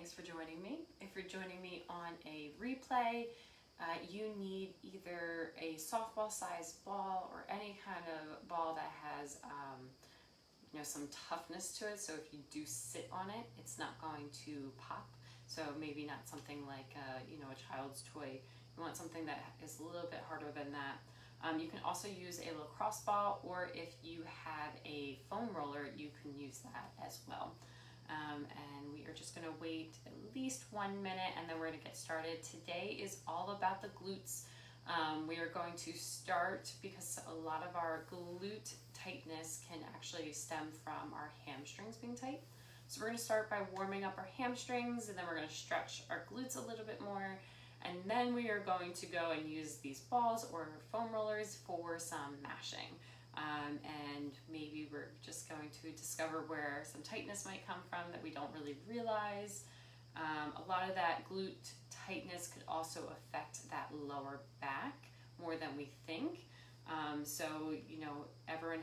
thanks for joining me. If you're joining me on a replay, you need either a softball sized ball or any kind of ball that has some toughness to it. So if you do sit on it, it's not going to pop. So maybe not something like a child's toy. You want something that is a little bit harder than that. You can also use a lacrosse ball, or if you have a foam roller, you can use that as well. And we are just going to wait at least 1 minute, and then we're going to get started. Today is all about the glutes. We are going to start because a lot of our glute tightness can actually stem from our hamstrings being tight. So we're going to start by warming up our hamstrings, and then we're going to stretch our glutes a little bit more. And then we are going to go and use these balls or foam rollers for some mashing. And maybe we're just going to discover where some tightness might come from that we don't really realize. A lot of that glute tightness could also affect that lower back more than we think. So, everyone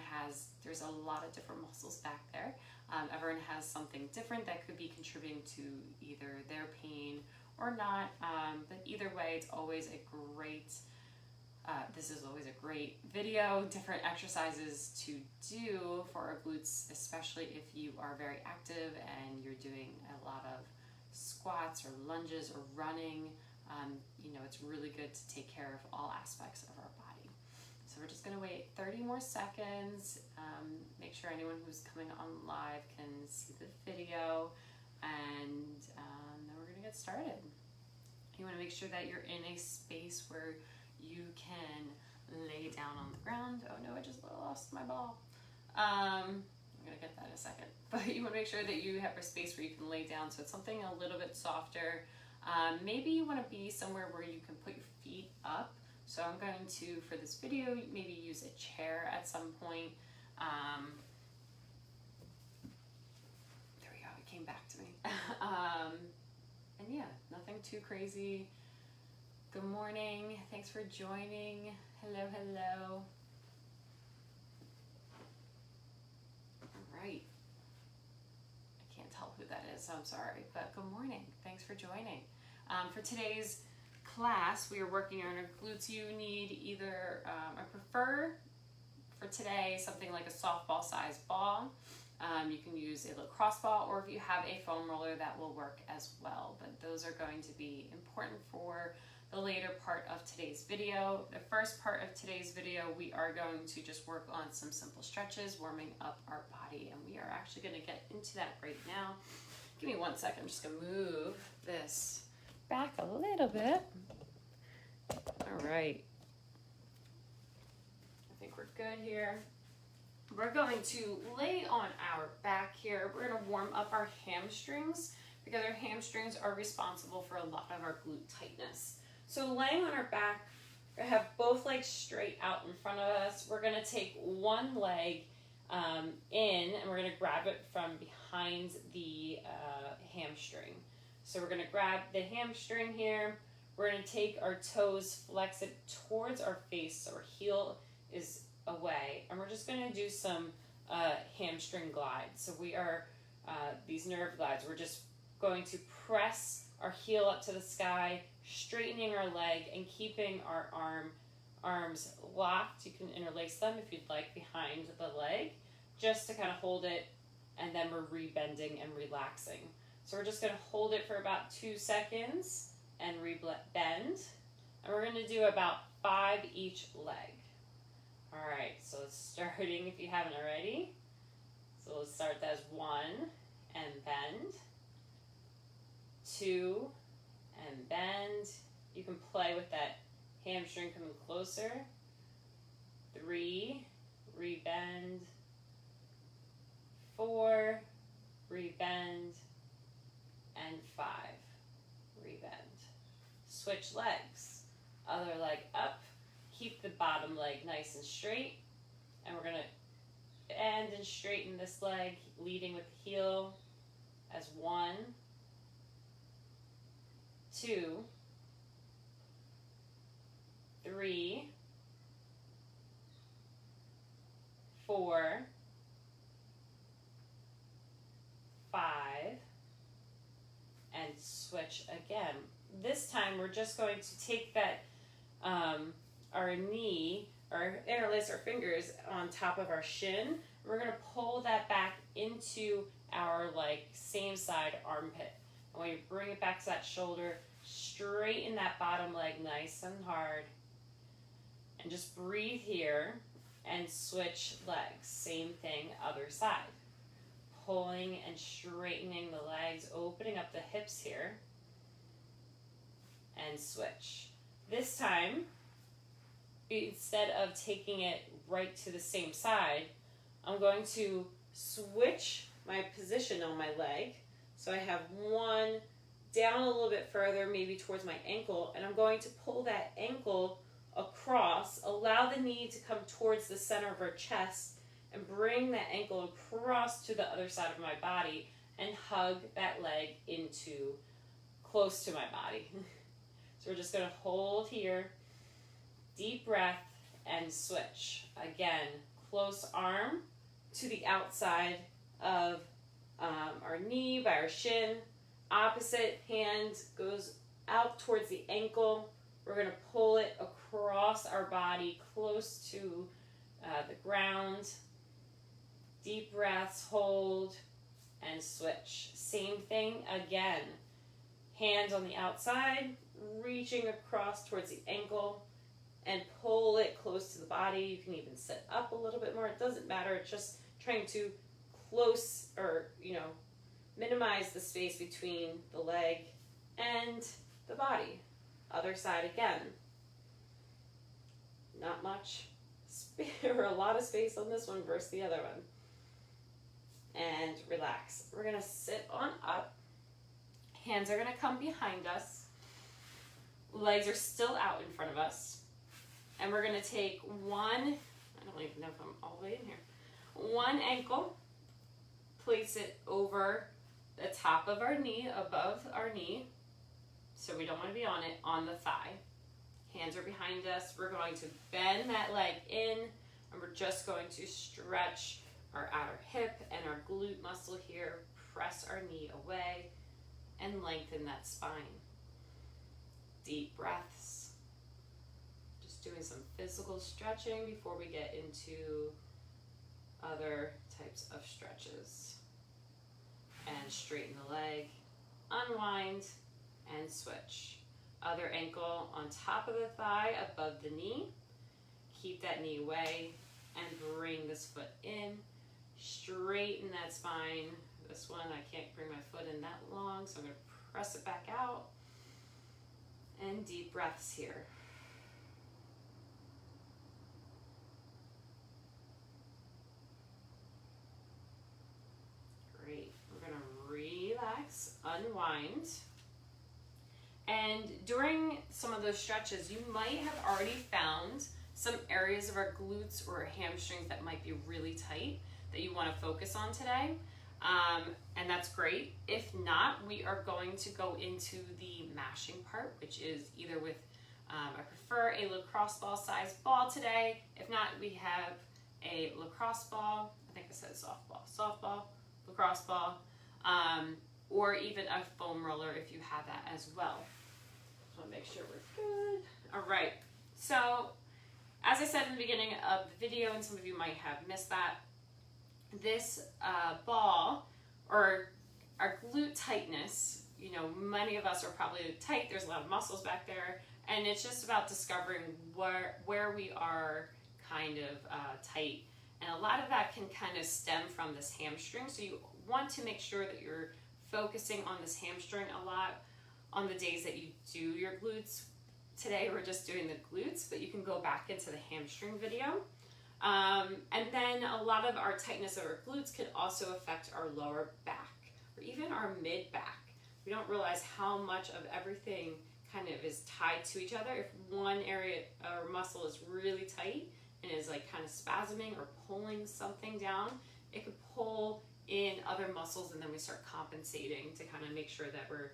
there's a lot of different muscles back there. Everyone has something different that could be contributing to either their pain or not, but either way, it's always a great, this is always a great video, different exercises to do for our glutes, especially if you are very active and you're doing a lot of squats or lunges or running. It's really good to take care of all aspects of our body. So we're just gonna wait 30 more seconds, make sure anyone who's coming on live can see the video, and then we're gonna get started. You wanna make sure that you're in a space where you can lay down on the ground. Oh no, I just lost my ball. I'm gonna get that in a second. But you wanna make sure that you have a space where you can lay down, so it's something a little bit softer. Maybe you wanna be somewhere where you can put your feet up. So I'm going to, for this video, maybe use a chair at some point. There we go, it came back to me. And yeah, nothing too crazy. Good morning, thanks for joining. Hello, hello. All right. I can't tell who that is, so I'm sorry, but good morning. Thanks for joining. For today's class, we are working on our glutes. You need either, I prefer for today something like a softball sized ball. You can use a lacrosse ball, or if you have a foam roller, that will work as well. But those are going to be important for the later part of today's video. The first part of today's video, we are going to just work on some simple stretches, warming up our body, and we are actually going to get into that right now. Give me 1 second, I'm just going to move this back a little bit. All right. I think we're good here. We're going to lay on our back here. We're going to warm up our hamstrings because our hamstrings are responsible for a lot of our glute tightness. So laying on our back, we're going to have both legs straight out in front of us. We're going to take one leg in, and we're going to grab it from behind the hamstring. So we're going to grab the hamstring here. We're going to take our toes, flex it towards our face so our heel is away. And we're just going to do some hamstring glides. So we are, these nerve glides, we're just going to press our heel up to the sky, straightening our leg and keeping our arms locked. You can interlace them if you'd like behind the leg, just to kind of hold it, and then we're rebending and relaxing. So we're just going to hold it for about 2 seconds and bend. And we're going to do about 5 each leg. All right, so starting if you haven't already. So let's start as 1 and bend, 2 and bend. You can play with that hamstring coming closer. 3, rebend. 4, rebend. And 5, rebend. Switch legs. Other leg up. Keep the bottom leg nice and straight. And we're going to bend and straighten this leg, leading with the heel as 1, 2, 3, 4, 5, and switch again. This time we're just going to take that, our knee, or interlace our fingers on top of our shin. We're going to pull that back into our same side armpit. And when you bring it back to that shoulder, straighten that bottom leg nice and hard. And just breathe here and switch legs. Same thing, other side. Pulling and straightening the legs, opening up the hips here. And switch. This time, instead of taking it right to the same side, I'm going to switch my position on my leg. So I have one down a little bit further, maybe towards my ankle, and I'm going to pull that ankle across, allow the knee to come towards the center of our chest, and bring that ankle across to the other side of my body and hug that leg into close to my body. So we're just going to hold here, deep breath, and switch. Again, close arm to the outside of our knee by our shin. Opposite hand goes out towards the ankle. We're going to pull it across our body close to the ground. Deep breaths, hold, and switch. Same thing again. Hands on the outside, reaching across towards the ankle, and pull it close to the body. You can even sit up a little bit more. It doesn't matter. It's just trying to close or, minimize the space between the leg and the body. Other side again. Not much or a lot of space on this one versus the other one. And relax. We're going to sit on up. Hands are going to come behind us. Legs are still out in front of us. And we're going to take one, I don't even know if I'm all the way in here, one ankle, place it over the top of our knee, above our knee, so we don't want to be on it, on the thigh. Hands are behind us. We're going to bend that leg in, and we're just going to stretch our outer hip and our glute muscle here, press our knee away, and lengthen that spine. Deep breaths. Just doing some physical stretching before we get into other types of stretches. And straighten the leg, unwind, and switch. Other ankle on top of the thigh, above the knee. Keep that knee away and bring this foot in. Straighten that spine. This one, I can't bring my foot in that long, so I'm going to press it back out. And deep breaths here. Great. We're going to relax, unwind. And during some of those stretches, you might have already found some areas of our glutes or hamstrings that might be really tight that you want to focus on today. And that's great. If not, we are going to go into the mashing part, which is either with, I prefer a lacrosse ball size ball today. If not, we have a lacrosse ball. I think I said softball, lacrosse ball, or even a foam roller if you have that as well. Just want to make sure we're good. All right. So, as I said in the beginning of the video, and some of you might have missed that, this ball, or our glute tightness, many of us are probably tight. There's a lot of muscles back there, and it's just about discovering where we are kind of tight. And a lot of that can kind of stem from this hamstring. So you want to make sure that you're focusing on this hamstring a lot on the days that you do your glutes. Today we're just doing the glutes, but you can go back into the hamstring video. And then a lot of our tightness of our glutes can also affect our lower back or even our mid back. We don't realize how much of everything kind of is tied to each other. If one area or muscle is really tight and is kind of spasming or pulling something down, it could pull in other muscles, and then we start compensating to kind of make sure that we're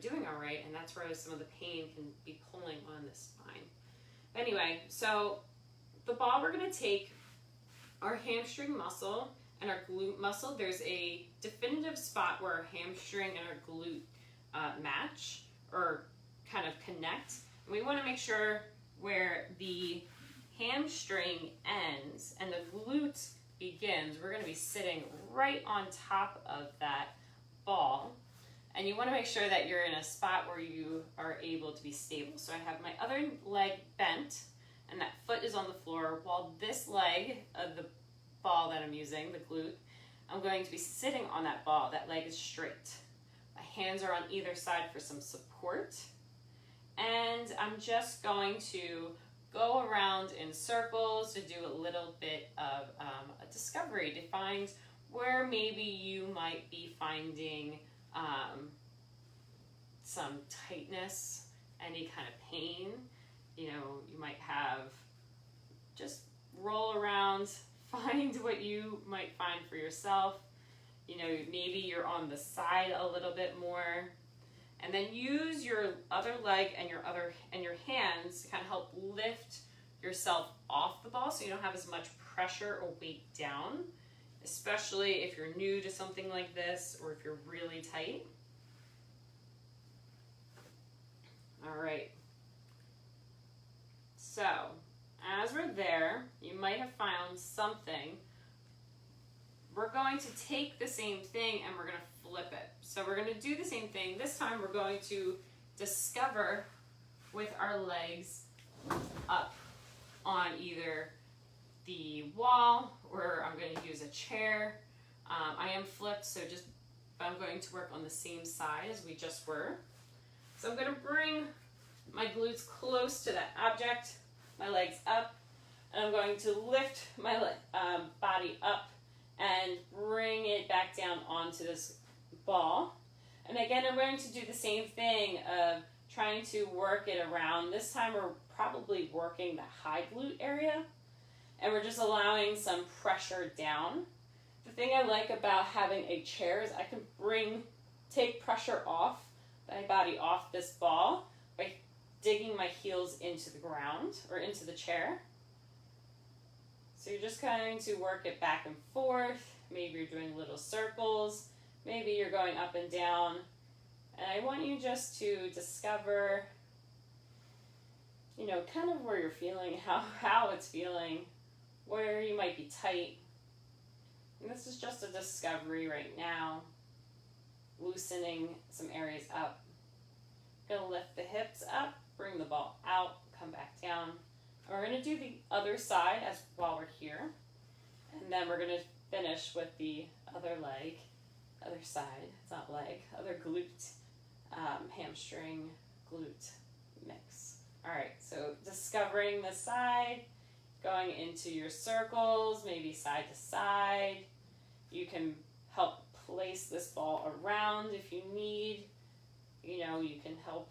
doing all right, and that's where some of the pain can be pulling on the spine. But anyway, so the ball, we're going to take our hamstring muscle and our glute muscle. There's a definitive spot where our hamstring and our glute match or kind of connect. And we want to make sure where the hamstring ends and the glute begins, we're going to be sitting right on top of that ball. And you want to make sure that you're in a spot where you are able to be stable. So I have my other leg bent and that foot is on the floor, while this leg of the ball that I'm using, the glute, I'm going to be sitting on that ball. That leg is straight. My hands are on either side for some support. And I'm just going to go around in circles to do a little bit of a discovery to find where maybe you might be finding some tightness, any kind of pain. You know, you might have, just roll around, find what you might find for yourself. You know, maybe you're on the side a little bit more. And then use your other leg and your hands to kind of help lift yourself off the ball so you don't have as much pressure or weight down, especially if you're new to something like this or if you're really tight. All right. So, as we're there, you might have found something. We're going to take the same thing and we're going to flip it. So we're going to do the same thing. This time we're going to discover with our legs up on either the wall or I'm going to use a chair. I am flipped, so I'm going to work on the same side as we just were. So I'm going to bring my glutes close to that object, my legs up, and I'm going to lift my body up and bring it back down onto this ball. And again, I'm going to do the same thing of trying to work it around. This time we're probably working the high glute area, and we're just allowing some pressure down. The thing I like about having a chair is I can take pressure off my body off this ball by digging my heels into the ground or into the chair. So you're just going to work it back and forth. Maybe you're doing little circles. Maybe you're going up and down. And I want you just to discover, you know, kind of where you're feeling, how it's feeling, where you might be tight. And this is just a discovery right now. Loosening some areas up. Gonna lift the hips up, bring the ball out, come back down. And we're gonna do the other side while we're here. And then we're gonna finish with the other leg, other side, it's not leg, other glute, hamstring, glute mix. All right, so discovering the side, going into your circles, maybe side to side. You can help place this ball around if you need. You know, you can help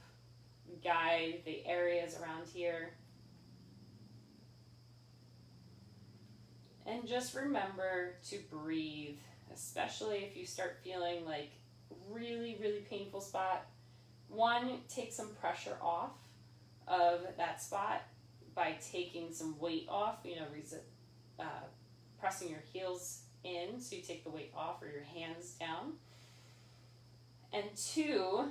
guide the areas around here. And just remember to breathe, especially if you start feeling like really, really painful spot. One, take some pressure off of that spot by taking some weight off, you know, pressing your heels in so you take the weight off or your hands down. And two,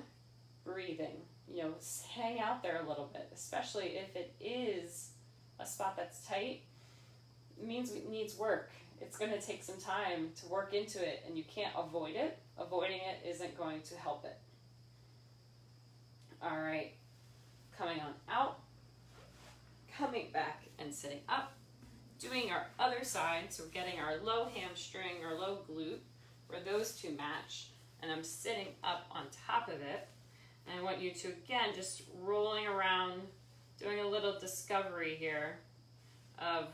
breathing. You know, hang out there a little bit, especially if it is a spot that's tight. It means it needs work. It's going to take some time to work into it, and you can't avoid it. Avoiding it isn't going to help it. All right, coming on out, coming back and sitting up, doing our other side, so we're getting our low hamstring or low glute, where those two match, and I'm sitting up on top of it. And I want you to, again, just rolling around, doing a little discovery here of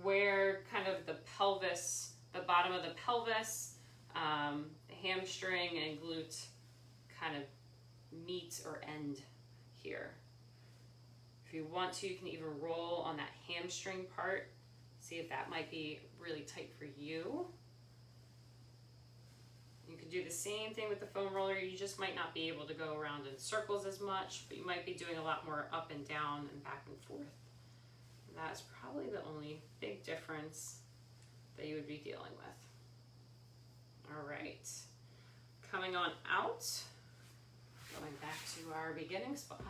where kind of the pelvis, the bottom of the pelvis, the hamstring and glute kind of meet or end here. If you want to, you can even roll on that hamstring part, see if that might be really tight for you. You could do the same thing with the foam roller. You just might not be able to go around in circles as much, but you might be doing a lot more up and down and back and forth. And that's probably the only big difference that you would be dealing with. All right, coming on out. Going back to our beginning spot.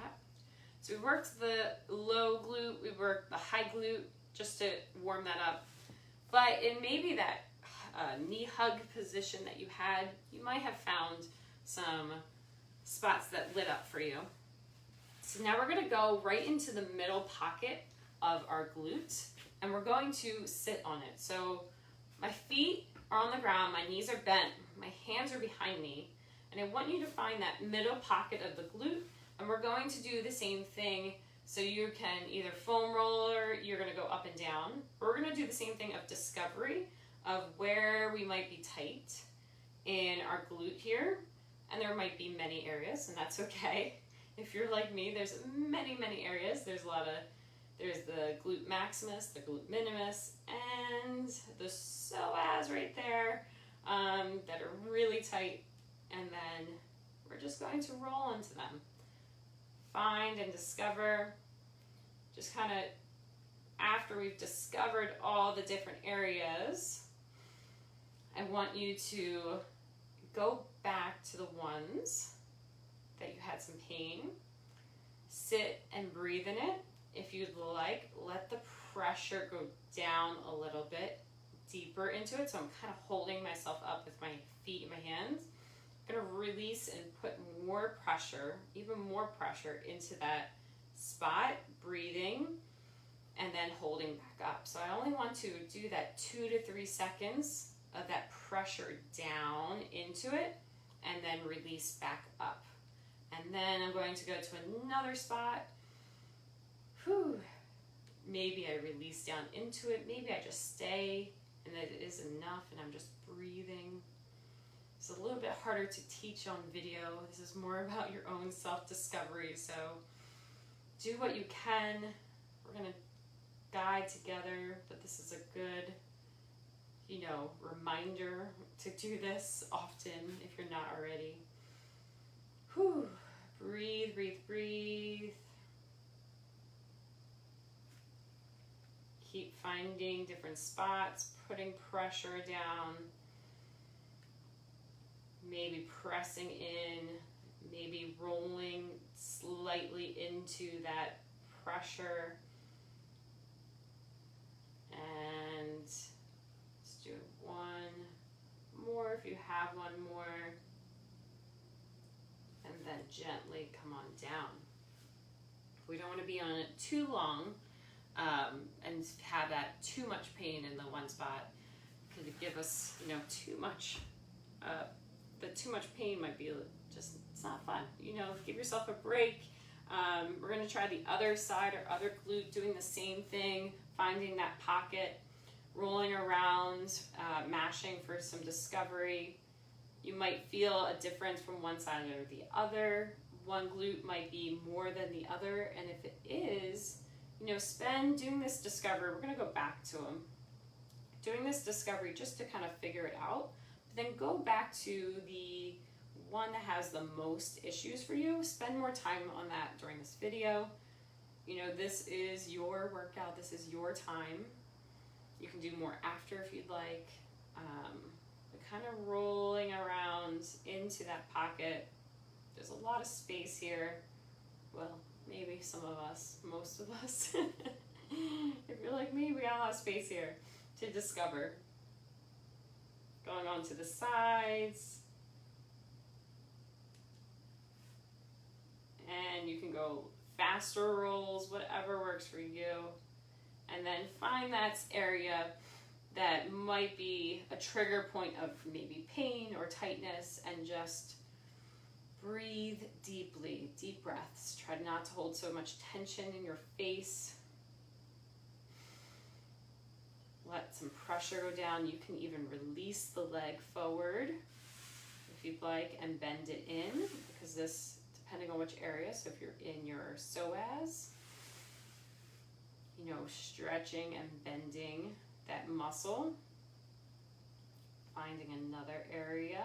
So we worked the low glute, we worked the high glute just to warm that up. But in maybe that knee hug position that you had, you might have found some spots that lit up for you. So now we're gonna go right into the middle pocket of our glute, and we're going to sit on it. So my feet are on the ground, my knees are bent, my hands are behind me, and I want you to find that middle pocket of the glute, and we're going to do the same thing. So you can either foam roller, you're gonna go up and down, or we're gonna do the same thing of discovery of where we might be tight in our glute here. And there might be many areas, and that's okay. If you're like me, there's many, many areas. There's the glute maximus, the glute minimus, and the psoas right there that are really tight. And then we're just going to roll into them. Find and discover, just kind of after we've discovered all the different areas, I want you to go back to the ones that you had some pain. Sit and breathe in it. If you'd like, let the pressure go down a little bit deeper into it. So I'm kind of holding myself up with my feet and my hands. I'm gonna release and put more pressure, even more pressure into that spot, breathing, and then holding back up. So I only want to do that 2 to 3 seconds of that pressure down into it, and then release back up. And then I'm going to go to another spot. Whew. Maybe I release down into it. Maybe I just stay and it is enough and I'm just breathing. It's a little bit harder to teach on video. This is more about your own self-discovery. So do what you can. We're gonna guide together, but this is a good, reminder to do this often if you're not already. Whew. Breathe, breathe, breathe. Keep finding different spots, putting pressure down, maybe pressing in, maybe rolling slightly into that pressure. And let's do one more if you have one more. And then gently come on down. We don't want to be on it too long and have that too much pain in the one spot. Because it give us, too much. The too much pain might be just, it's not fun. Give yourself a break. We're going to try the other side or other glute, doing the same thing, finding that pocket, rolling around, mashing for some discovery. You might feel a difference from one side or the other. One glute might be more than the other, and if it is, spend doing this discovery. We're going to go back to them. Doing this discovery just to kind of figure it out. But then go back to the one that has the most issues for you. Spend more time on that during this video. This is your workout. This is your time. You can do more after if you'd like. But kind of rolling around into that pocket. There's a lot of space here. Well, maybe some of us, most of us. If you're like me, we got a lot of space here to discover. Going on to the sides. And you can go faster rolls, whatever works for you. And then find that area that might be a trigger point of maybe pain or tightness, and just breathe deeply, deep breaths. Try not to hold so much tension in your face. Let some pressure go down. You can even release the leg forward if you'd like and bend it in, because this, depending on which area, so if you're in your psoas, stretching and bending that muscle, finding another area.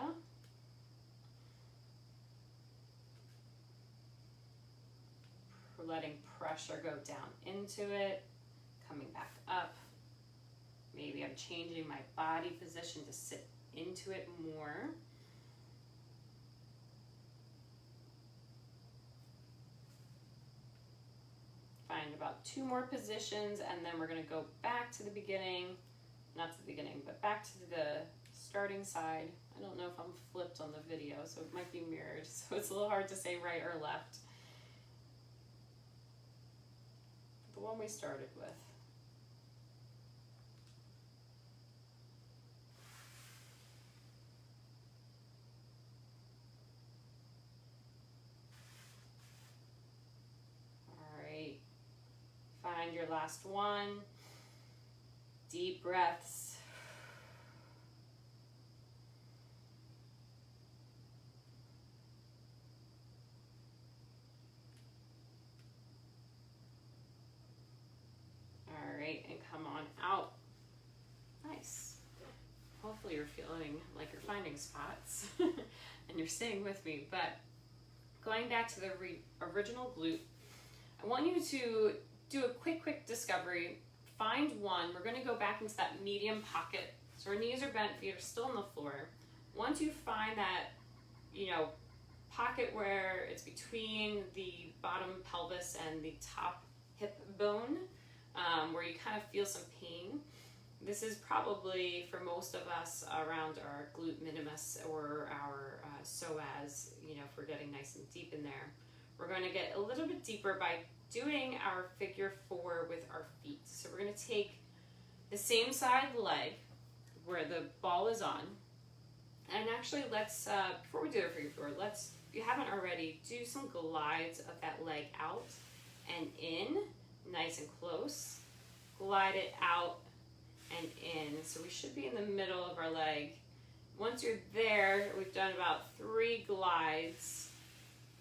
Letting pressure go down into it, coming back up. Maybe I'm changing my body position to sit into it more. find about 2 more positions, and then we're going to go back to the beginning, not to the beginning, but back to the starting side. I don't know if I'm flipped on the video, so it might be mirrored, so it's a little hard to say right or left. The one we started with. All right, find your last one. Deep breaths. All right, and come on out. Nice. Hopefully you're feeling like you're finding spots and you're staying with me. But going back to the original glute, I want you to do a quick discovery. Find one. We're going to go back into that medium pocket. So our knees are bent, feet are still on the floor. Once you find that, pocket where it's between the bottom pelvis and the top hip bone, where you kind of feel some pain, this is probably for most of us around our glute minimus or our psoas, if we're getting nice and deep in there. We're going to get a little bit deeper by doing our figure 4 with our feet. So we're going to take the same side leg where the ball is on, and actually let's, before we do our figure 4, let's, if you haven't already, do some glides of that leg out and in, nice and close. Glide it out and in. So we should be in the middle of our leg. Once you're there, we've done about 3 glides.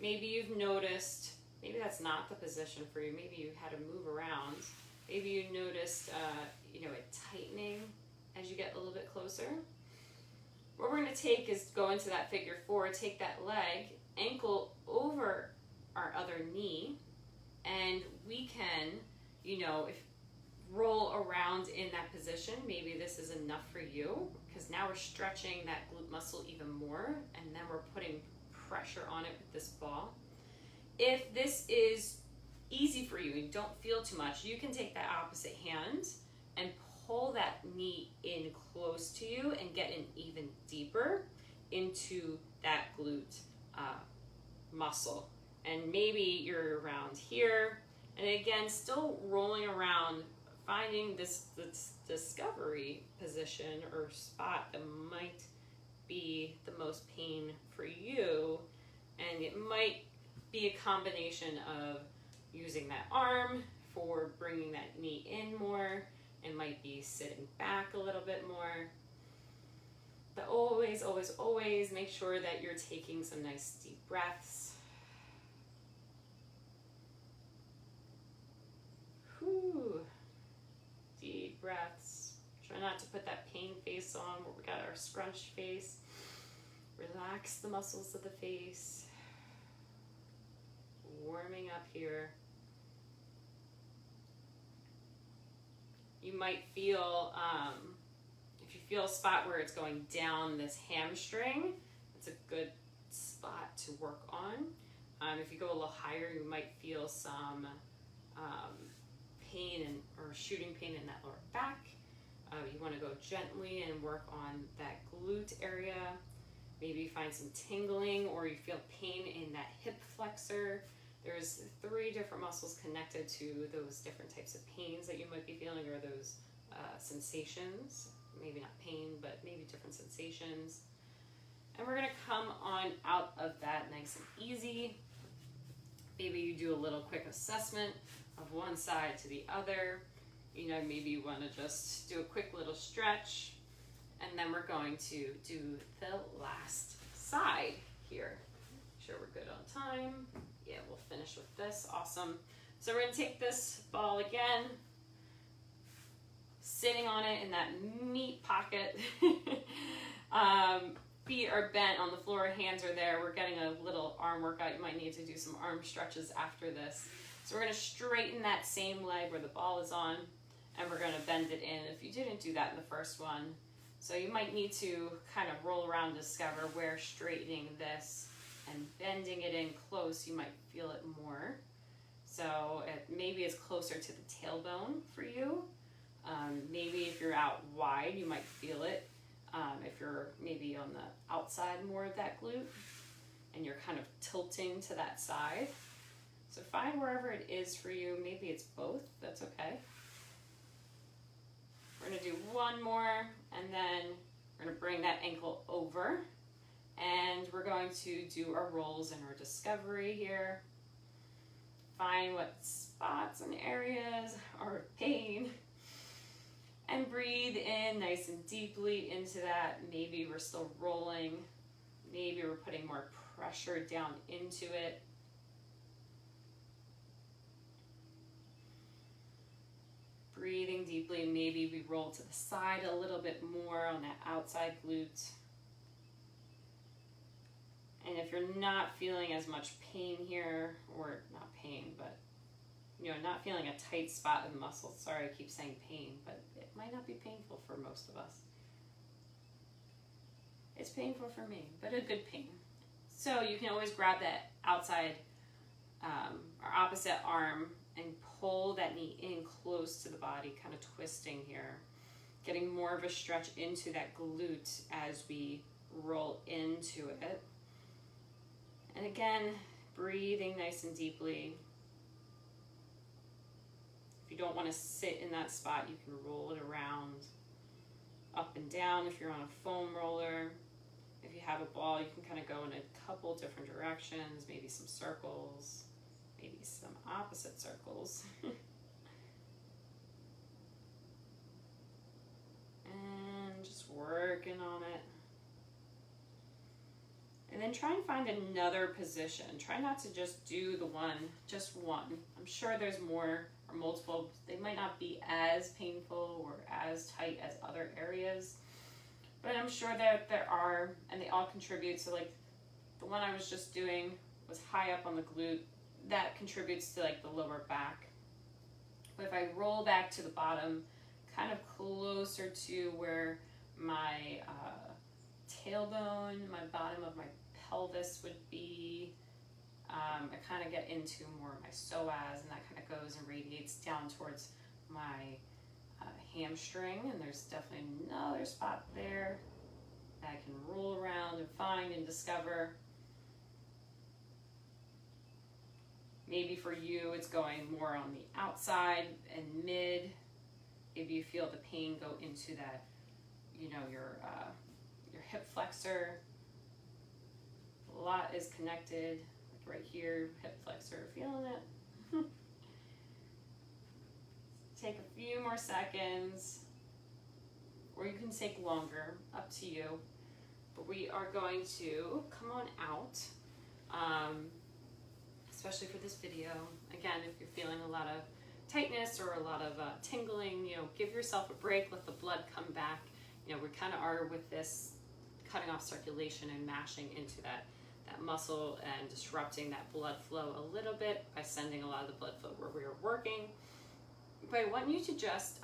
Maybe you've noticed, maybe that's not the position for you. Maybe you had to move around. Maybe you noticed, it tightening as you get a little bit closer. What we're going to take is go into that figure 4, take that leg, ankle over our other knee, and we can, if roll around in that position. Maybe this is enough for you, because now we're stretching that glute muscle even more, and then we're putting pressure on it with this ball. If this is easy for you and you don't feel too much, you can take that opposite hand and pull that knee in close to you and get in even deeper into that glute muscle. And maybe you're around here, and again, still rolling around, finding this discovery position or spot that might be the most pain for you. And it might be a combination of using that arm for bringing that knee in more, and might be sitting back a little bit more. But always make sure that you're taking some nice deep breaths. Whew. Deep breaths. Try not to put that pain face on where we got our scrunched face. Relax the muscles of the face. Warming up here. You might feel, if you feel a spot where it's going down this hamstring, it's a good spot to work on. If you go a little higher, you might feel some pain or shooting pain in that lower back. You want to go gently and work on that glute area. Maybe find some tingling, or you feel pain in that hip flexor. There's 3 different muscles connected to those different types of pains that you might be feeling, or those sensations. Maybe not pain, but maybe different sensations. And we're going to come on out of that nice and easy. Maybe you do a little quick assessment of one side to the other. Maybe you want to just do a quick little stretch. And then we're going to do the last side here. Make sure we're good on time. Yeah, we'll finish with this. Awesome. So we're going to take this ball again, sitting on it in that meat pocket. Feet are bent on the floor, hands are there. We're getting a little arm workout. You might need to do some arm stretches after this. So we're going to straighten that same leg where the ball is on, and we're going to bend it in if you didn't do that in the first one. So you might need to kind of roll around and discover where straightening this and bending it in close, you might feel it more. So it maybe it's closer to the tailbone for you. Maybe if you're out wide, you might feel it. If you're maybe on the outside more of that glute and you're kind of tilting to that side. So find wherever it is for you. Maybe it's both, that's okay. We're gonna do one more, and then we're gonna bring that ankle over, and we're going to do our rolls and our discovery here. Find what spots and areas are of pain, and breathe in nice and deeply into that. Maybe we're still rolling. Maybe we're putting more pressure down into it. Breathing deeply, maybe we roll to the side a little bit more on that outside glute. And if you're not feeling as much pain here, or not pain, but not feeling a tight spot in the muscle. Sorry, I keep saying pain, but it might not be painful for most of us. It's painful for me, but a good pain. So you can always grab that outside or opposite arm and pull that knee in close to the body, kind of twisting here, getting more of a stretch into that glute as we roll into it. And again, breathing nice and deeply. If you don't want to sit in that spot, you can roll it around, up and down if you're on a foam roller. If you have a ball, you can kind of go in a couple different directions, maybe some circles, maybe some opposite circles. And just working on it. And then try and find another position. Try not to just do the one, just one. I'm sure there's more or multiple. They might not be as painful or as tight as other areas, but I'm sure that there are, and they all contribute. So like the one I was just doing was high up on the glute. That contributes to like the lower back. But if I roll back to the bottom, kind of closer to where my tailbone, my bottom of my pelvis would be, I kind of get into more of my psoas, and that kind of goes and radiates down towards my hamstring, and there's definitely another spot there that I can roll around and find and discover. Maybe for you it's going more on the outside and mid. Maybe you feel the pain go into that, your hip flexor. A lot is connected, like right here, hip flexor, feeling it. Take a few more seconds, or you can take longer, up to you. But we are going to come on out, especially for this video. Again, if you're feeling a lot of tightness or a lot of tingling, give yourself a break, let the blood come back. We kind of are with this cutting off circulation and mashing into that muscle and disrupting that blood flow a little bit by sending a lot of the blood flow where we are working. But I want you to just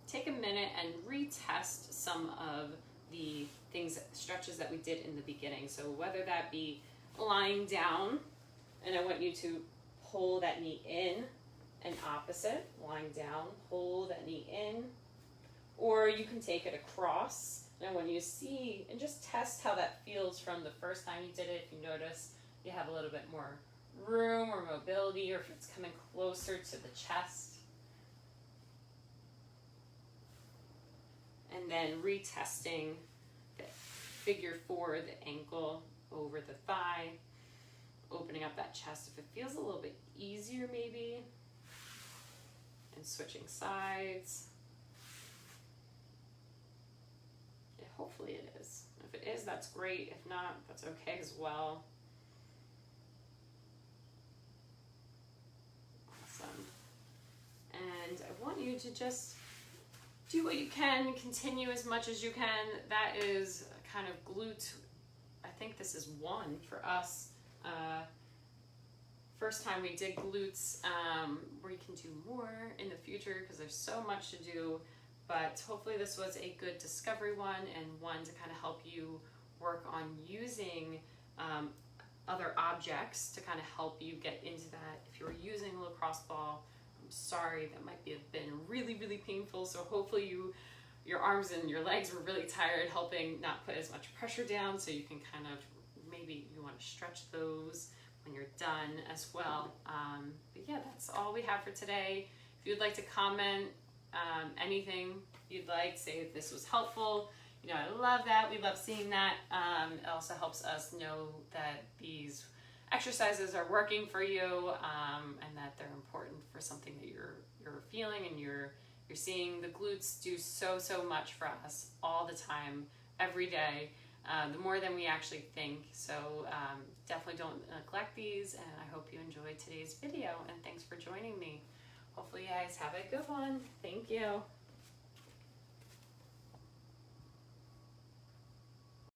take a minute and retest some of the stretches that we did in the beginning. So whether that be lying down, and I want you to pull that knee in and opposite, lying down, pull that knee in, or you can take it across. And I want you to see and just test how that feels from the first time you did it. If you notice you have a little bit more room or mobility, or if it's coming closer to the chest. And then retesting the figure 4, the ankle over the thigh, opening up that chest if it feels a little bit easier maybe, and switching sides. Yeah, hopefully it is. If it is, that's great. If not, that's okay as well. Awesome. And I want you to just do what you can, continue as much as you can. That is kind of glute. I think this is 1 for us. First time we did glutes. We can do more in the future because there's so much to do. But hopefully this was a good discovery one, and one to kind of help you work on using other objects to kind of help you get into that. If you're using a lacrosse ball, I'm sorry, that might have been really, really painful. So hopefully your arms and your legs were really tired, helping not put as much pressure down, so you can kind of, maybe you want to stretch those when you're done as well. But yeah, that's all we have for today. If you'd like to comment anything you'd like, say if this was helpful, you know, I love that. We love seeing that. It also helps us know that these exercises are working for you, and that they're important for something that you're feeling and you're seeing. The glutes do so much for us all the time, every day, the more than we actually think. So definitely don't neglect these, and I hope you enjoyed today's video, and thanks for joining me. Hopefully you guys have a good one. Thank you.